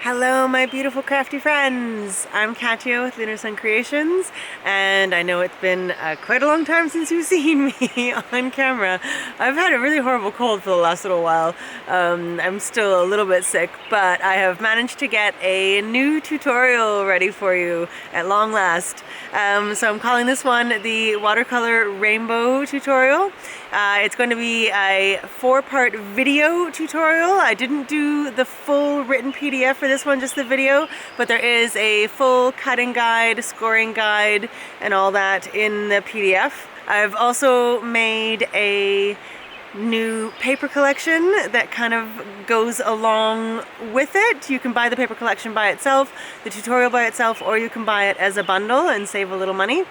Hello, my beautiful crafty friends. I'm Katya with Lunar Sun Creations, and I know it's been quite a long time since you've seen me on camera. I've had a really horrible cold for the last little while. I'm still a little bit sick, but I have managed to get a new tutorial ready for you at long last. So I'm calling this one the Watercolor Rainbow tutorial. It's going to be a 4-part video tutorial. I didn't do the full written PDF for this one, just the video, but there is a full cutting guide, scoring guide, and all that in the PDF. I've also made a new paper collection that kind of goes along with it. You can buy the paper collection by itself, the tutorial by itself, or you can buy it as a bundle and save a little money.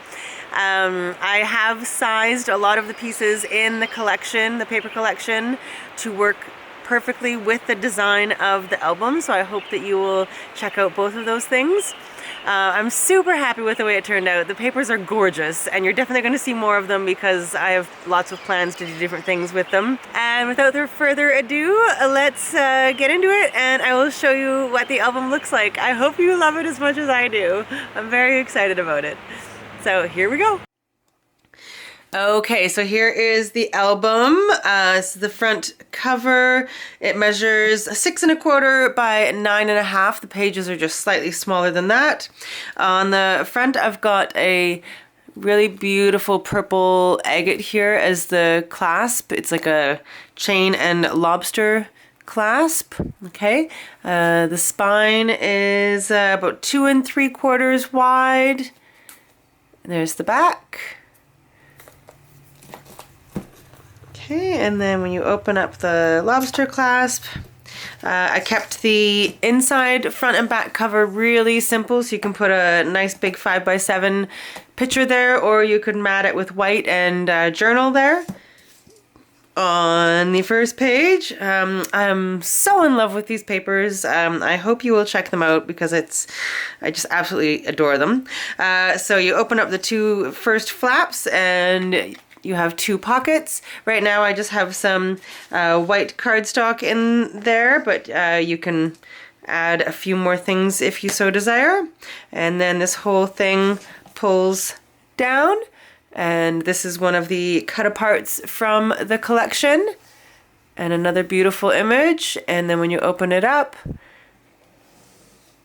I have sized a lot of the pieces in the collection, the paper collection, to work perfectly with the design of the album, so I hope that you will check out both of those things. I'm super happy with the way it turned out. The papers are gorgeous, and you're definitely going to see more of them because I have lots of plans to do different things with them. And without further ado, let's get into it, and I will show you what the album looks like. I hope you love it as much as I do. I'm very excited about it. So here we go. Okay, so here is the album. This is the front cover. It measures 6 1/4 by 9 1/2. The pages are just slightly smaller than that. On the front, I've got a really beautiful purple agate here as the clasp. It's like a chain and lobster clasp. Okay, the spine is about 2 3/4 wide. There's the back. Okay, and then when you open up the lobster clasp, I kept the inside front and back cover really simple, so you can put a nice big 5x7 picture there, or you could mat it with white and journal there. On the first page, I'm so in love with these papers. I hope you will check them out because I just absolutely adore them. So you open up the 2 first flaps and you have 2 pockets. Right now I just have some white cardstock in there, but you can add a few more things if you so desire. And then this whole thing pulls down. And this is one of the cut-aparts from the collection. And another beautiful image. And then when you open it up,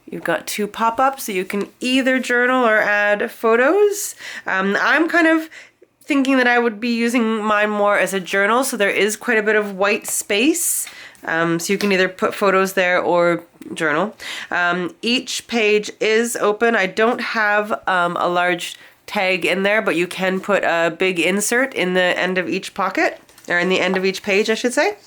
you've got 2 pop-ups, so you can either journal or add photos. I'm kind of thinking that I would be using mine more as a journal, so there is quite a bit of white space. So you can either put photos there or journal. Each page is open. I don't have a large tag in there, but you can put a big insert in the end of each pocket, or in the end of each page, I should say.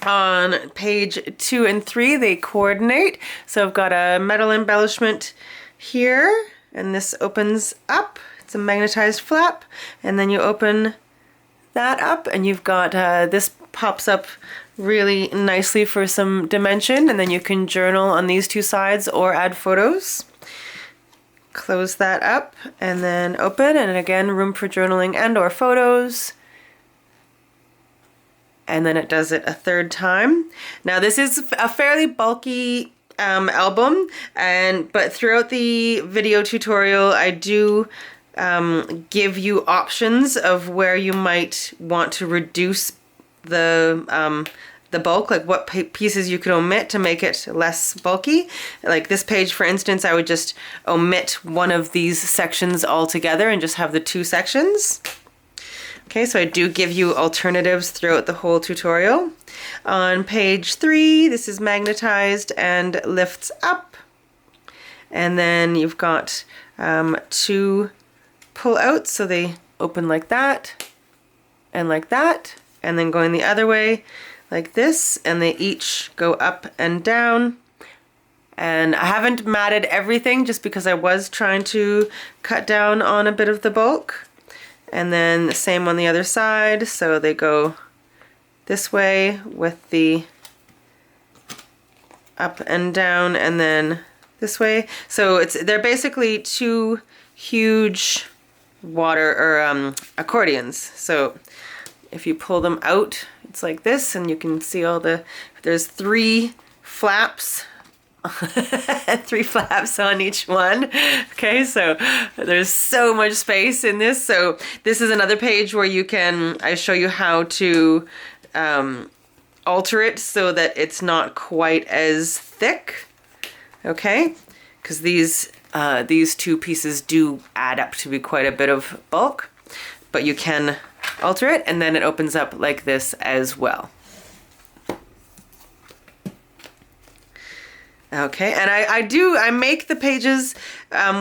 On page 2 and 3, they coordinate. So I've got a metal embellishment here, and this opens up. It's a magnetized flap, and then you open that up, and you've got this pops up really nicely for some dimension, and then you can journal on these 2 sides or add photos. Close that up and then open, and again room for journaling and or photos. And then it does it a 3rd time. Now this is a fairly bulky album, but throughout the video tutorial I do give you options of where you might want to reduce the bulk, like what pieces you could omit to make it less bulky. Like this page, for instance, I would just omit one of these sections altogether and just have the 2 sections. Okay, so I do give you alternatives throughout the whole tutorial. On page 3, this is magnetized and lifts up. And then you've got 2 pull outs, so they open like that, and then going the other way like this, and they each go up and down. And I haven't matted everything just because I was trying to cut down on a bit of the bulk. And then the same on the other side, so they go this way with the up and down, and then this way. So they're basically 2 huge water or accordions. So if you pull them out, it's like this, and you can see there's 3 flaps 3 flaps on each one. Okay, so there's so much space in this. So this is another page where you can, I show you how to alter it so that it's not quite as thick. Okay, because these 2 pieces do add up to be quite a bit of bulk, but you can alter it, and then it opens up like this as well. Okay, and I make the pages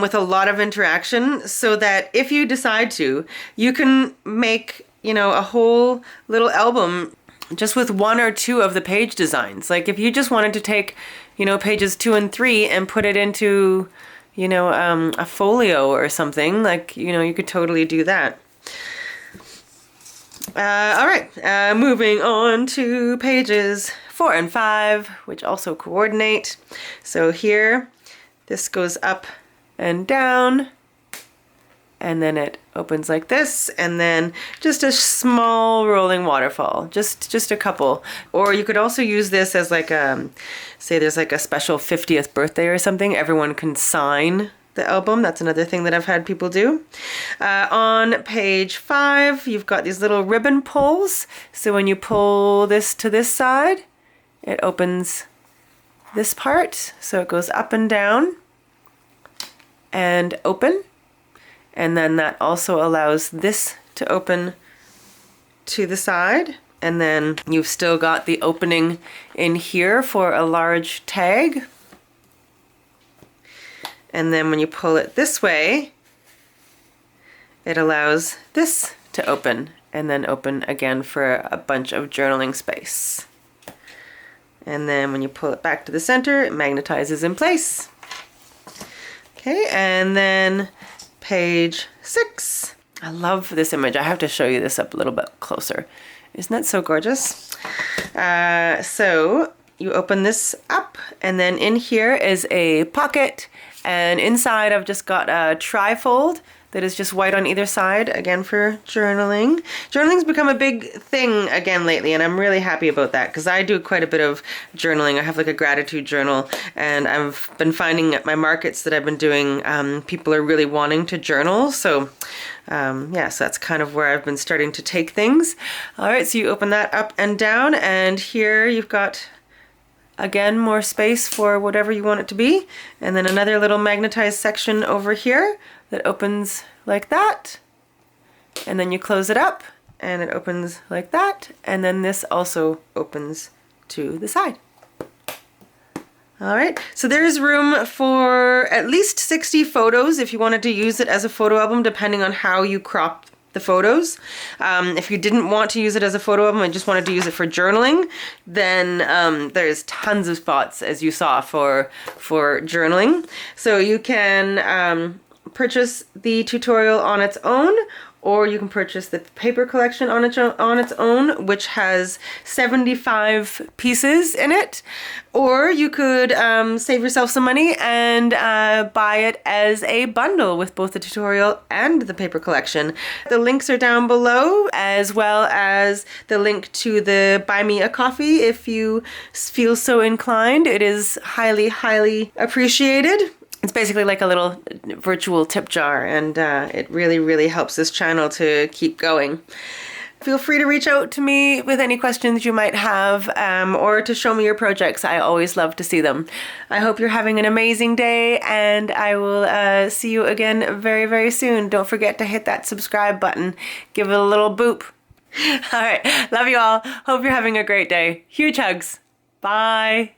with a lot of interaction so that if you decide to, you can make, you know, a whole little album just with 1 or 2 of the page designs. Like if you just wanted to take, you know, pages 2 and 3 and put it into, you know, a folio or something, like, you know, you could totally do that. All right, moving on to pages 4 and 5, which also coordinate. So here, this goes up and down, and then it opens like this, and then just a small rolling waterfall, just a couple. Or you could also use this as like say there's like a special 50th birthday or something, everyone can sign the album. That's another thing that I've had people do. On page 5, you've got these little ribbon pulls. So when you pull this to this side, it opens this part. So it goes up and down and open. And then that also allows this to open to the side. And then you've still got the opening in here for a large tag. And then when you pull it this way, it allows this to open, and then open again for a bunch of journaling space. And then when you pull it back to the center, it magnetizes in place. Okay, and then page 6. I love this image. I have to show you this up a little bit closer. Isn't that so gorgeous? So you open this up, and then in here is a pocket. And inside I've just got a trifold that is just white on either side, again for journaling. Journaling's become a big thing again lately, and I'm really happy about that because I do quite a bit of journaling. I have like a gratitude journal, and I've been finding at my markets that I've been doing, people are really wanting to journal. So yeah, so that's kind of where I've been starting to take things. All right, so you open that up and down, and here you've got again more space for whatever you want it to be, and then another little magnetized section over here that opens like that, and then you close it up and it opens like that, and then this also opens to the side. All right, so there's room for at least 60 photos if you wanted to use it as a photo album, depending on how you crop the photos. If you didn't want to use it as a photo album and just wanted to use it for journaling, then there's tons of spots, as you saw, for journaling. So you can purchase the tutorial on its own, or you can purchase the paper collection on its own, which has 75 pieces in it. Or you could save yourself some money and buy it as a bundle with both the tutorial and the paper collection. The links are down below, as well as the link to the Buy Me a Coffee if you feel so inclined. It is highly, highly appreciated. It's basically like a little virtual tip jar, and it really, really helps this channel to keep going. Feel free to reach out to me with any questions you might have, or to show me your projects. I always love to see them. I hope you're having an amazing day, and I will see you again very, very soon. Don't forget to hit that subscribe button. Give it a little boop. All right, love you all. Hope you're having a great day. Huge hugs. Bye.